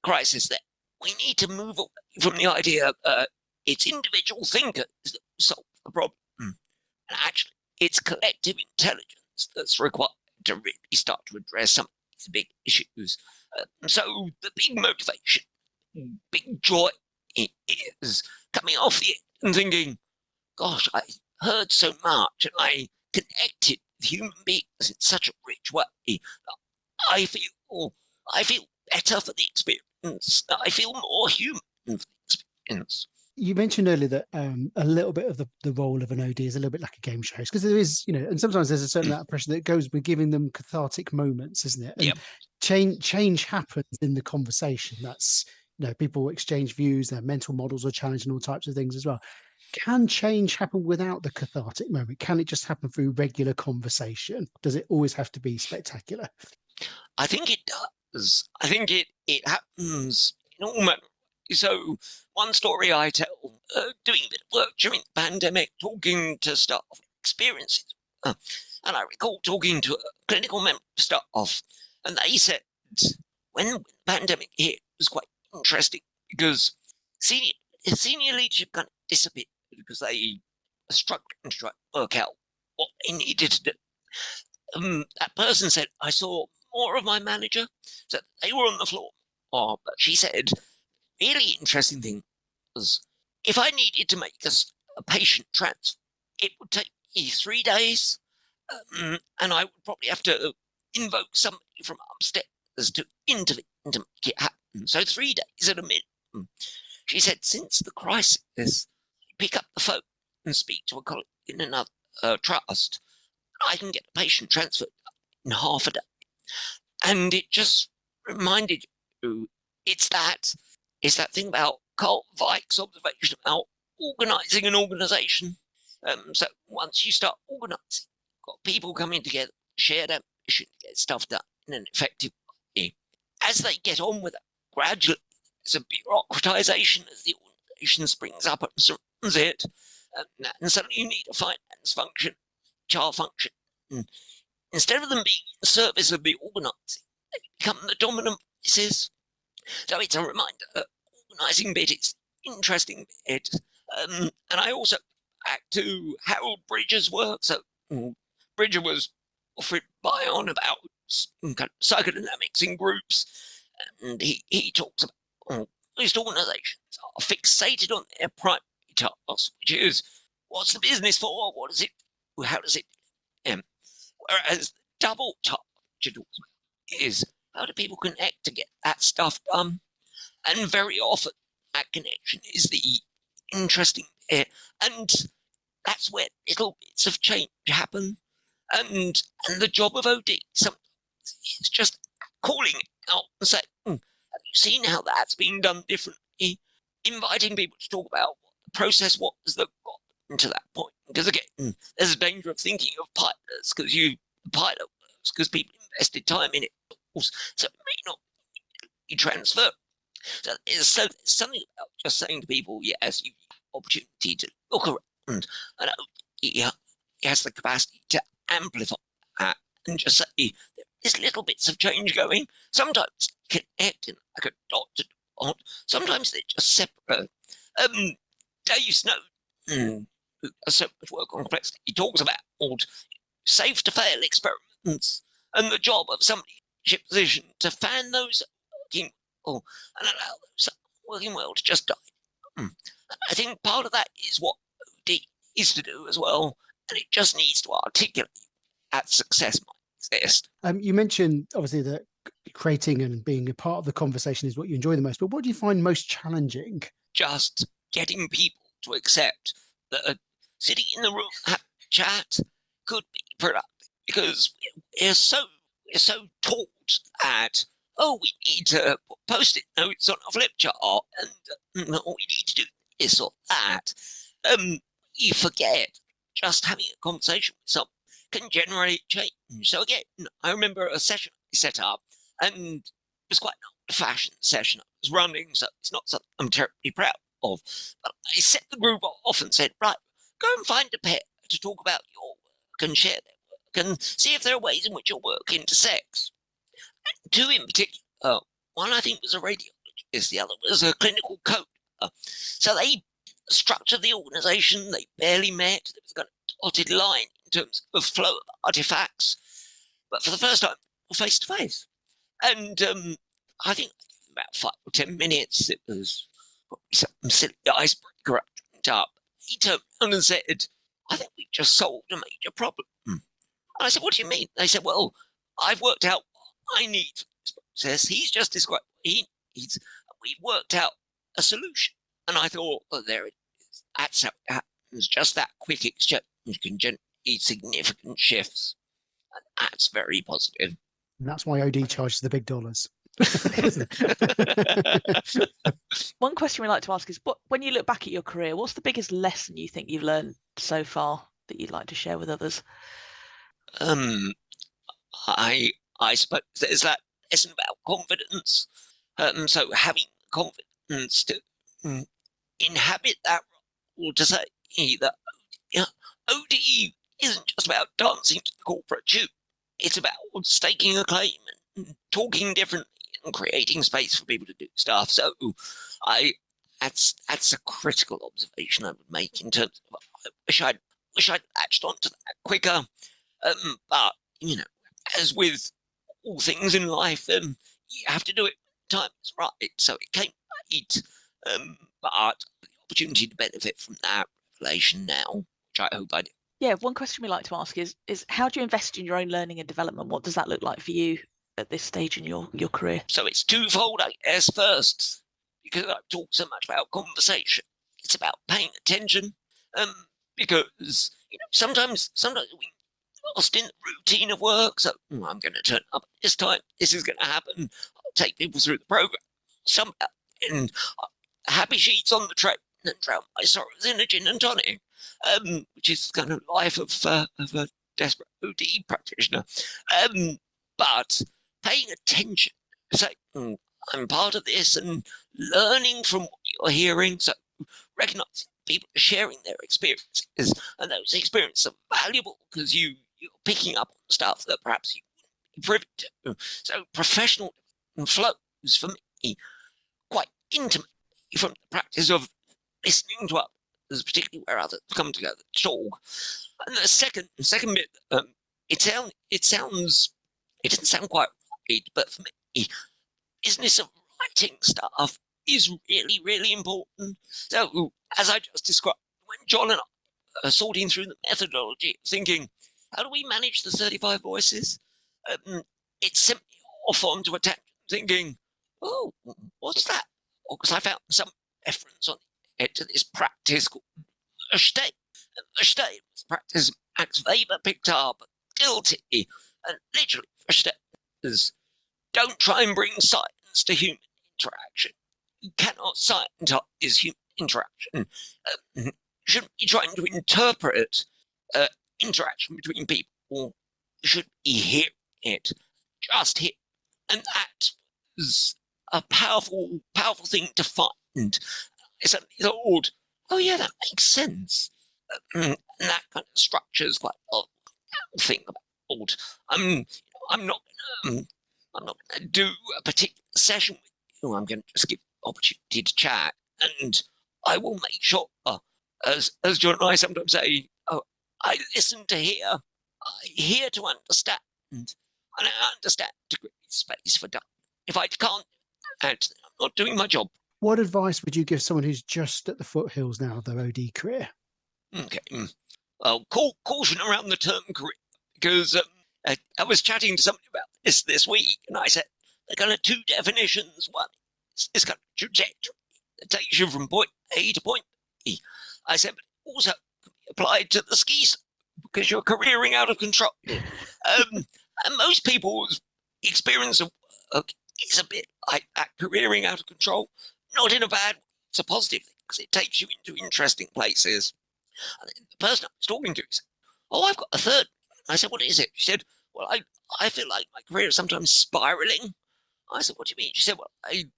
S2: crisis there. We need to move away from the idea that it's individual thinkers that solve the problem. And actually, it's collective intelligence that's required to really start to address some of these big issues. So the big motivation, big joy is coming off the end and thinking, gosh, I heard so much and I connected with human beings in such a rich way. I feel better for the experience. I feel more human for the experience.
S1: You mentioned earlier that a little bit of the role of an OD is a little bit like a game show, because there is, and sometimes there's a certain amount of pressure that goes with giving them cathartic moments, isn't it? And
S2: Yep.
S1: change happens in the conversation. That's, people exchange views, their mental models are challenged and all types of things as well. Can change happen without the cathartic moment? Can it just happen through regular conversation? Does it always have to be spectacular?
S2: I think it does. I think it happens in all manners. So one story I tell, doing a bit of work during the pandemic, talking to staff experiences. And I recall talking to a clinical member of staff, and they said when the pandemic hit, it was quite interesting because senior leadership kind of disappeared because they were struggling to try to work out what they needed to do. That person said, I saw more of my manager, so they were on the floor. But she said, really interesting thing was, if I needed to make a patient transfer, it would take me 3 days, and I would probably have to invoke somebody from upstairs to intervene to make it happen. So 3 days at a minimum. She said, since the crisis, I pick up the phone and speak to a colleague in another trust, and I can get a patient transferred in half a day. And it just reminded you, it's that thing about Carl Weick's observation about organising an organisation. So once you start organising, you've got people coming together, shared ambition to get stuff done in an effective way. As they get on with it, gradually there's a bureaucratisation as the organisation springs up and surrounds it, and suddenly you need a finance function, HR function. And instead of them being in service of the organising, they become the dominant voices. So it's a reminder that organising bit is interesting bit. And I also back to Harold Bridger's work. So Bridger was offered by on about kind of psychodynamics in groups, and he talks about most organizations are fixated on their primary task, which is what's the business for, what is it, how does it, whereas double task, which it talks about, is how do people connect to get that stuff done, and very often that connection is the interesting bit, and that's where little bits of change happen. And the job of OD sometimes is just calling it out and saying, have you seen how that's being done differently? Inviting people to talk about what the process was that got them to that point. Because again, there's a danger of thinking of pilots because the pilot works because people invested time in it. So it may not be transferred. So there's something about just saying to people, yes, you have the opportunity to look around, and he has the capacity to amplify that and just say there's little bits of change going. Sometimes connecting like a dot to dot. Sometimes they're just separate. Dave Snowden, who does so much work on complexity, he talks about safe to fail experiments and the job of somebody in a position to fan those working well and allow those working well to just die. I think part of that is what OD is to do as well, and it just needs to articulate that success might exist.
S1: You mentioned obviously that creating and being a part of the conversation is what you enjoy the most, but what do you find most challenging?
S2: Just getting people to accept that sitting in the room having a chat could be productive, because we're so taught that we need to put post-it notes on a flip chart and we need to do this or that. You forget just having a conversation with someone can generate change. So again, I remember a session I set up, and it was quite an old-fashioned session I was running, so it's not something I'm terribly proud of. But I set the group off and said, right, go and find a pair to talk about your work and share their work and see if there are ways in which your work intersects. And two in particular, one I think was a radiologist, the other was a clinical coder. So they structured the organization, they barely met, there was kind of dotted line in terms of flow of artifacts, but for the first time, face to face. And I think about 5 or 10 minutes, it was some silly icebreaker up. He turned around and said, I think we just solved a major problem. And I said, what do you mean? They said, well, I've worked out what I need for this process. He's just described what he needs. We worked out a solution. And I thought, well, there it is. That's how it happens. Just that quick exchange can generate significant shifts. And that's very positive.
S1: And that's why OD charges the big dollars.
S3: One question we like to ask is, when you look back at your career, what's the biggest lesson you think you've learned so far that you'd like to share with others?
S2: I suppose there's that lesson about confidence. So having confidence to inhabit that role, to say that OD isn't just about dancing to the corporate tune. It's about staking a claim and talking differently and creating space for people to do stuff. So that's a critical observation I would make in terms of I wish I'd latched onto that quicker. But as with all things in life, you have to do it when time is right. So it came late, but the opportunity to benefit from that revelation now, which I hope I do.
S3: Yeah, one question we like to ask is how do you invest in your own learning and development? What does that look like for you at this stage in your career? So
S2: it's twofold, I guess. First, because I've talked so much about conversation, it's about paying attention. Because sometimes we lost in the routine of work. So I'm going to turn up this time. This is going to happen. I'll take people through the program. And happy sheets on the tray and drown my sorrows in a gin and tonic, which is the kind of life of a desperate OD practitioner. But paying attention, say, I'm part of this, and learning from what you're hearing. So recognizing people are sharing their experiences, and those experiences are valuable because you're picking up on stuff that perhaps you wouldn't be privy to. So professional flows for me quite intimately from the practice of listening to others, particularly where others come together to talk. And the second bit it doesn't sound quite right, but for me, business of writing stuff is really, really important. So, as I just described, when John and I are sorting through the methodology, thinking, how do we manage the 35 voices? It's simply off onto a tangent, thinking, oh, what's that? Because I found some reference on it to this practice called Verstehen. Verstehen was practice Max Weber picked up, guilty, and literally Verstehen is don't try and bring science to human interaction. You cannot scientize human interaction. You shouldn't be trying to interpret interaction between people. You should be hearing it, just hear. And that is a powerful, powerful thing to find. I suddenly thought, oh yeah, that makes sense. And that kind of structures quite a lot of thing about. I'm not going to do a particular session with you. I'm going to just give the opportunity to chat, and I will make sure, as John and I sometimes say, I listen to hear, I hear to understand, and I understand to create space for done. If I can't, I'm not doing my job.
S1: What advice would you give someone who's just at the foothills now of their OD career?
S2: Okay, well, caution around the term career, because I was chatting to somebody about this week, and I said there are kind of two definitions. One is this kind of trajectory that takes you from point A to point B. I said, but it also can be applied to the ski slope because you're careering out of control. And most people's experience of work is a bit like that, careering out of control, not in a bad way. It's a positive thing because it takes you into interesting places. And the person I was talking to said, oh, I've got a third. I said, what is it? She said, well, I feel like my career is sometimes spiraling. I said, what do you mean? She said, well, I'm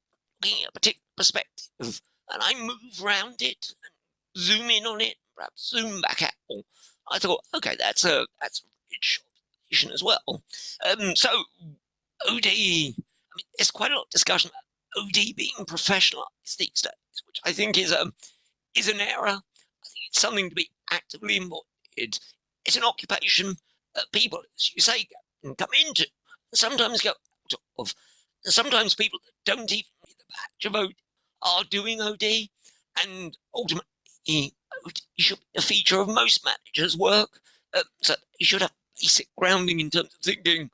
S2: looking at a particular perspective and I move around it and zoom in on it, perhaps zoom back out. I thought, okay, that's a rich observation as well. So OD, I mean, there's quite a lot of discussion about OD being professionalized these days, which I think is an error. I think it's something to be actively avoided. It's an occupation that people, as you say, can come into, sometimes go out of. Sometimes people that don't even need the badge of OD are doing OD, and ultimately, OD should be a feature of most managers' work. So you should have basic grounding in terms of thinking,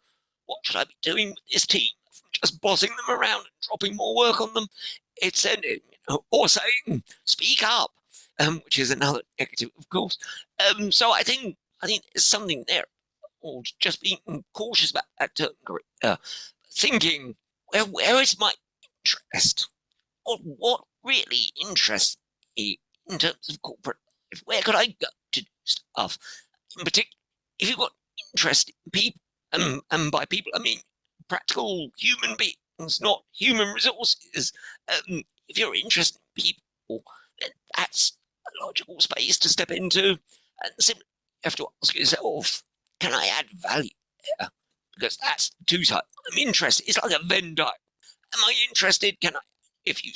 S2: what should I be doing with this team? Just bossing them around and dropping more work on them. It's sending, or saying, speak up, which is another negative, of course. So I think there's something there, or just being cautious about that term, thinking, where is my interest? Or what really interests me in terms of corporate life? Where could I go to do stuff? In particular, if you've got interest in people, and by people I mean practical human beings, not human resources. If you're interested in people, then that's a logical space to step into, and simply you have to ask yourself, can I add value there? Because that's two sides. I'm interested. It's like a Venn diagram. Am I interested? Can I? If you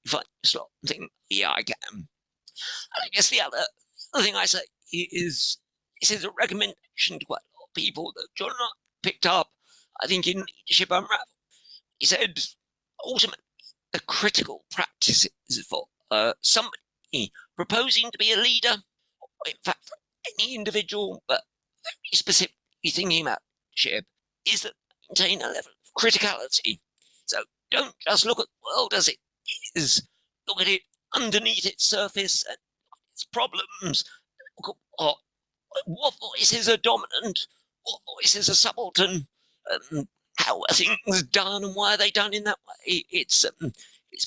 S2: find a slot and think, yeah, I can. And I guess the other thing I say is, this is a recommendation to quite a lot of people that John and I picked up, I think, in Leadership Unraveled. He said, ultimately, the critical practices for somebody proposing to be a leader, or in fact, for any individual, but very specifically thinking about leadership, is that maintain a level of criticality. So don't just look at the world as it is, look at it underneath its surface and its problems. Look at what voices are dominant, what voices are subaltern, how are things done and why are they done in that way. It's a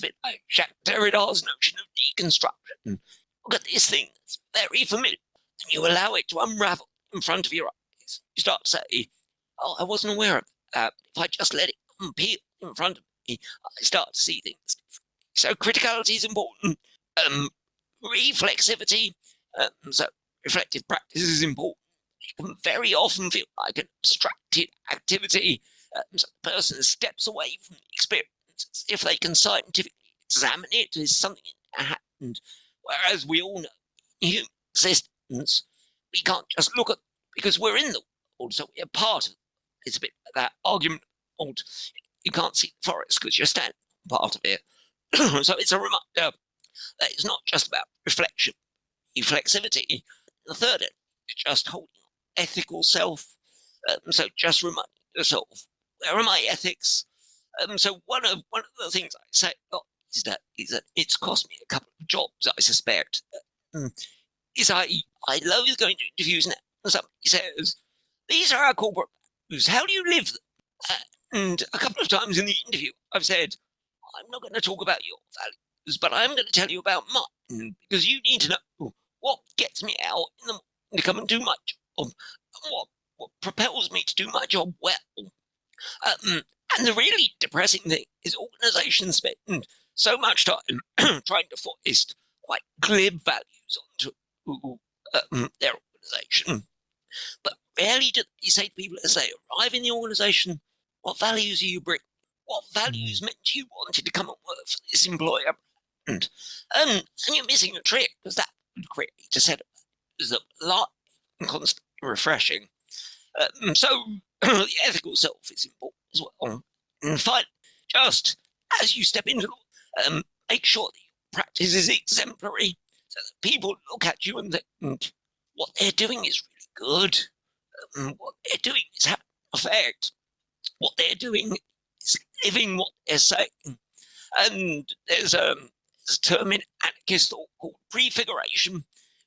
S2: bit like Jacques Derrida's notion of deconstruction. Look at this thing that's very familiar, and you allow it to unravel in front of your eyes. You start to say, oh, I wasn't aware of that. If I just let it unpeel in front of me, I start to see things differently. So criticality is important. Reflexivity, so reflective practice is important. It can very often feel like an abstracted activity. So the person steps away from the experience. If they can scientifically examine it as something in their hand, whereas we all know in human existence, we can't just look at, because we're in the So we're part of it. It's a bit like that argument. You can't see the forest because you're standing part of it. So it's a reminder that it's not just about reflection, reflexivity. The third is just holding ethical self. So just remind yourself, where are my ethics? So one of the things I say is that it's cost me a couple of jobs, I suspect. Is I loathe going to interviews now. Somebody says, these are our corporate values. How do you live them? And a couple of times in the interview, I've said, I'm not going to talk about your values, but I'm going to tell you about mine, because you need to know what gets me out in the morning to come and do my job, and what propels me to do my job well. And the really depressing thing is organisations spend so much time trying to foist quite glib values onto their organisation, but rarely do they say to people as they arrive in the organisation, what values are you bringing? What values meant you wanted to come and work for this employer? And you're missing a trick, because that would create a set of values that are light and constantly refreshing. So the ethical self is important as well. And finally, just as you step into it, make sure that your practice is exemplary, so that people look at you and think, what they're doing is really good. What they're doing is having an effect. What they're doing is living what they're saying. And there's a term in anarchist thought called prefiguration,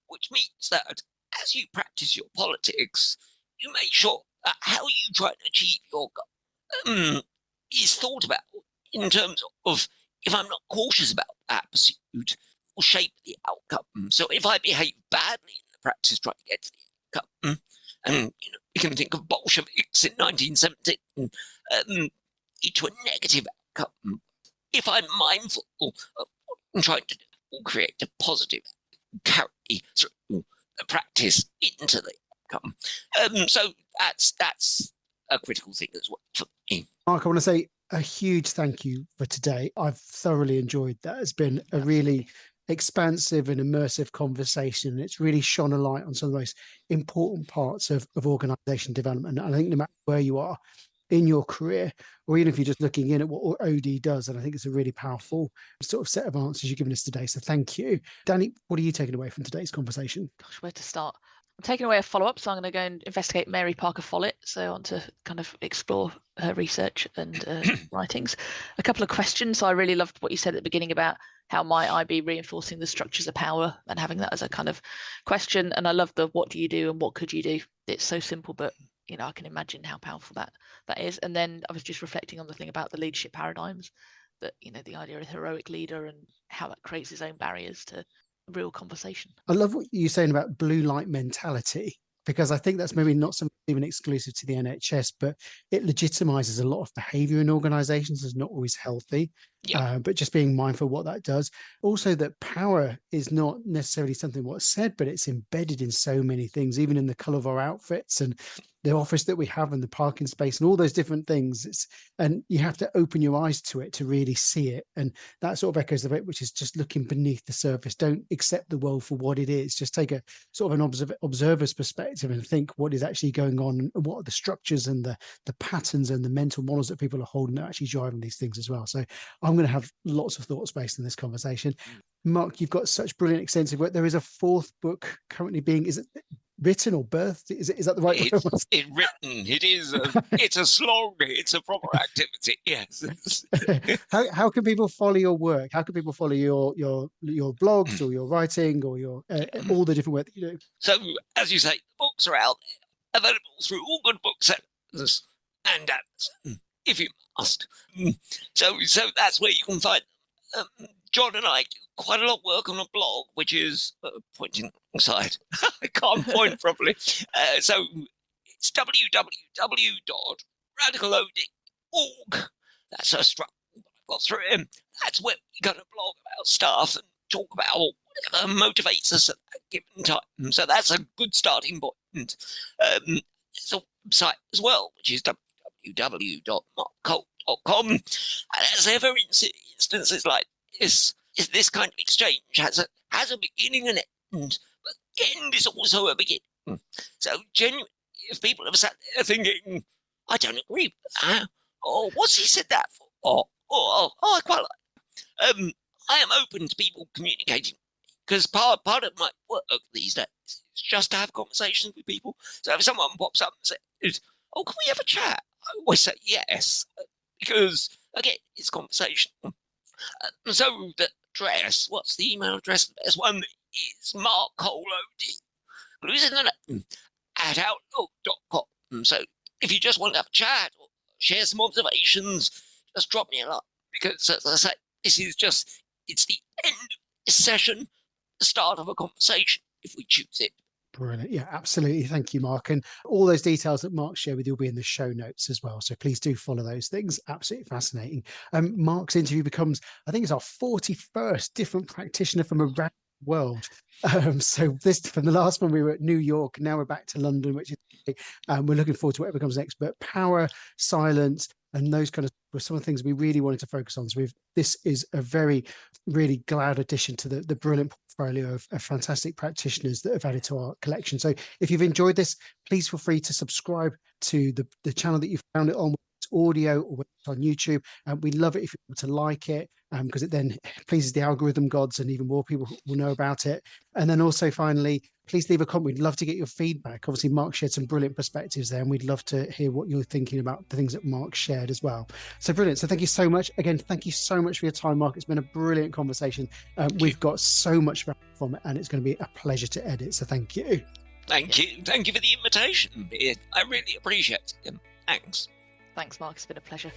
S2: which means that as you practice your politics, you make sure that how you try to achieve your goal is thought about in terms of, if I'm not cautious about that pursuit, will shape the outcome. So if I behave badly in the practice trying to get to the outcome, and you can think of Bolsheviks in 1917, to a negative outcome. If I'm mindful of what I'm trying to do, will create a positive carry through the practice into the outcome. So that's a critical thing as well for me.
S1: Mark, I want to say a huge thank you for today. I've thoroughly enjoyed that. It's been a really expansive and immersive conversation. It's really shone a light on some of the most important parts of organisation development. And I think no matter where you are in your career, or even if you're just looking in at what OD does, and I think it's a really powerful sort of set of answers you've given us today. So thank you. Danny, what are you taking away from today's conversation?
S3: Gosh, where to start? I'm taking away a follow-up, so I'm going to go and investigate Mary Parker Follett. So I want to kind of explore her research and writings. A couple of questions. So I really loved what you said at the beginning about how might I be reinforcing the structures of power and having that as a kind of question. And I love the what do you do and what could you do? It's so simple, but I can imagine how powerful that is. And then I was just reflecting on the thing about the leadership paradigms, that the idea of a heroic leader and how that creates its own barriers to real conversation.
S1: I love what you're saying about blue light mentality, because I think that's maybe not something even exclusive to the NHS, but it legitimizes a lot of behavior in organizations as not always healthy. But just being mindful of what that does. Also, that power is not necessarily something what's said, but it's embedded in so many things, even in the color of our outfits and the office that we have and the parking space and all those different things. And you have to open your eyes to it to really see it. And that sort of echoes the bit, which is just looking beneath the surface. Don't accept the world for what it is. Just take a sort of an observer's perspective and think what is actually going on and what are the structures and the patterns and the mental models that people are holding that are actually driving these things as well. So I'm going to have lots of thoughts based on this conversation. Mark, you've got such brilliant, extensive work. There is a fourth book currently being, is it written or birthed? Is that the right word?
S2: It's written. It is. It's a slog. It's a proper activity. Yes.
S1: How can people follow your work? How can people follow your blogs or your writing or your all the different work that you do?
S2: So, as you say, the books are out there, available through all good booksellers and Amazon, if you must. So that's where you can find them. John and I do quite a lot of work on a blog, which is pointing alongside. I can't point properly. So it's www.radicalod.org. That's a struggle I've got through him. That's where we go to blog about stuff and talk about whatever motivates us at that given time. So that's a good starting point. There's a website as well, which is www.markcolt.com. And as ever in instances like this kind of exchange has a beginning and end, but the end is also a beginning. So genuinely, if people have sat there thinking, I don't agree with that, or what's he said that for, or I quite like. I am open to people communicating, because part of my work these days is just to have conversations with people. So if someone pops up and says, "Oh, can we have a chat?" I always say yes, because again, it's conversational. So the address, what's the email address? The best one is markholod@outlook.com. So if you just want to have a chat or share some observations, just drop me a line, because as I say, it's the end of this session, the start of a conversation, if we choose it.
S1: Brilliant. Yeah, absolutely. Thank you, Mark. And all those details that Mark shared with you will be in the show notes as well. So please do follow those things. Absolutely fascinating. Mark's interview becomes, I think it's our 41st different practitioner from around the world. So this, from the last one, we were at New York. Now we're back to London, which is great. We're looking forward to whatever comes next. But power, silence, and those kind of were some of the things we really wanted to focus on. So this is a really glad addition to the brilliant portfolio of fantastic practitioners that have added to our collection. So if you've enjoyed this, please feel free to subscribe to the channel that you found it on, audio or on YouTube. We'd love it if you were to like it, because it then pleases the algorithm gods and even more people will know about it. And then also finally, please leave a comment. We'd love to get your feedback. Obviously, Mark shared some brilliant perspectives there, and we'd love to hear what you're thinking about the things that Mark shared as well. So brilliant. So thank you so much. Again, thank you so much for your time, Mark. It's been a brilliant conversation. We've got so much from it, and it's going to be a pleasure to edit. So thank you.
S2: Thank you. Thank you for the invitation. I really appreciate it. Thanks.
S3: Thanks, Mark. It's been a pleasure.